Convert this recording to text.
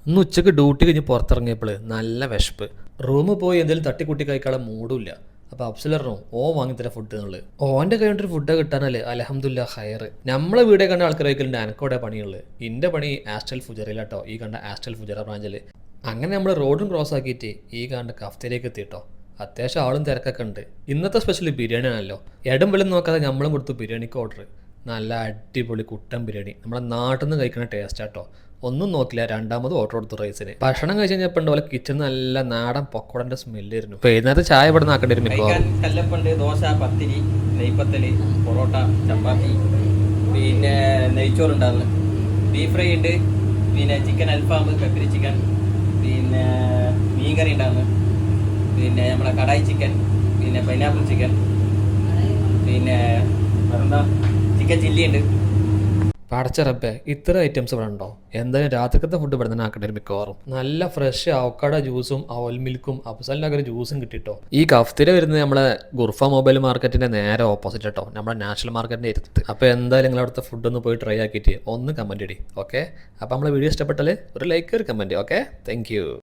ഇന്ന് ഉച്ചയ്ക്ക് ഡ്യൂട്ടി കഴിഞ്ഞ് പുറത്തിറങ്ങിയപ്പോൾ നല്ല വിശപ്പ്. റൂമിൽ പോയി എന്തെങ്കിലും തട്ടിക്കൂട്ടി കഴിക്കാനുള്ള മൂടുമില്ല. അപ്പോൾ അഫ്സലറിനോ വാങ്ങിത്തരാം ഫുഡ് എന്നുള്ളത്. ഓൻ്റെ കഴിഞ്ഞിട്ട് ഫുഡ് കിട്ടാനല്ലേ അൽഹംദുലില്ലാ ഹയർ. നമ്മളെ വീടെ കണ്ട ആൾക്കാർ കഴിക്കലുണ്ട്. എനിക്കവിടെ പണിയുള്ളത്. എൻ്റെ പണി ആസ്റ്റൽ ഫുജറയിലാട്ടോ, ഈ കണ്ട ആസ്റ്റൽ ഫുജറ ബ്രാഞ്ചിൽ. അങ്ങനെ നമ്മൾ റോഡും ക്രോസ് ആക്കിയിട്ട് ഈ കണ്ട കഫ്തേരിയേക്ക് എത്തിയിട്ടോ. അത്യാവശ്യം ആളും തിരക്കൊക്കെ ഉണ്ട്. ഇന്നത്തെ സ്പെഷ്യൽ ബിരിയാണി ആണല്ലോ. ഇടം വെള്ളം നോക്കാതെ നമ്മളും കൊടുത്തു ബിരിയാണിക്ക് ഓർഡർ. നല്ല അടിപൊളി കുട്ടൻ ബിരിയാണി, നമ്മുടെ നാട്ടിൽ നിന്ന് കഴിക്കുന്ന ടേസ്റ്റ് ആട്ടോ. ഒന്നും നോക്കില്ല, രണ്ടാമത് ഓർഡർ കൊടുത്തു റൈസിന്. ഭക്ഷണം കഴിച്ച് കഴിഞ്ഞപ്പോൾ പോലെ കിച്ചൺ നല്ല നാടൻ പൊക്കോടന്റെ സ്മെല്ലായിരുന്നു. വൈകുന്നേരത്തെ ചായ ഇവിടെ നാക്കേണ്ടി വരും. കല്ലപ്പണ്ട്, ദോശ, പത്തിരി, നെയ്പത്തല്, പൊറോട്ട, ചപ്പാത്തി, പിന്നെ നെയ്ച്ചോറുണ്ടാകുന്നു, ബീഫ് ഫ്രൈ ഉണ്ട്, പിന്നെ ചിക്കൻ അൽഫാം, പെപ്പരി ചിക്കൻ, പിന്നെ മീൻകറി ഉണ്ടാകുന്നു, പിന്നെ നമ്മളെ കടായി ചിക്കൻ, പിന്നെ പൈനാപ്പിൾ ചിക്കൻ, പിന്നെ വേറെന്താ ചിക്കൻ ചില്ലി ഉണ്ട്. പടച്ചറപ്പേ, ഇത്ര ഐറ്റംസ് ഇവിടെ ഉണ്ടോ? എന്തായാലും രാത്രിക്കത്തെ ഫുഡ് ഇവിടെ തന്നെ ആക്കേണ്ടി വരും മിക്കവാറും. നല്ല ഫ്രഷ് അവക്കാട ജ്യൂസും അവൽ മിൽക്കും അഫ്സലിനൊക്കെ ജ്യൂസും കിട്ടിട്ടോ. ഈ കഫ്തിര വരുന്നത് നമ്മളെ ഗുർഫ മൊബൈൽ മാർക്കറ്റിന്റെ നേരെ ഓപ്പോസിറ്റ് കേട്ടോ, നമ്മുടെ നാഷണൽ മാർക്കറ്റിന്റെ അടുത്ത്. അപ്പോൾ എന്തായാലും നിങ്ങൾ അവിടുത്തെ ഫുഡ് ഒന്ന് പോയി ട്രൈ ആക്കിയിട്ട് ഒന്ന് കമന്റ് ഇടി. ഓക്കെ, അപ്പോൾ നമ്മളെ വീഡിയോ ഇഷ്ടപ്പെട്ടാൽ ഒരു ലൈക്ക്, ഒരു കമന്റ്. Okay, thank you.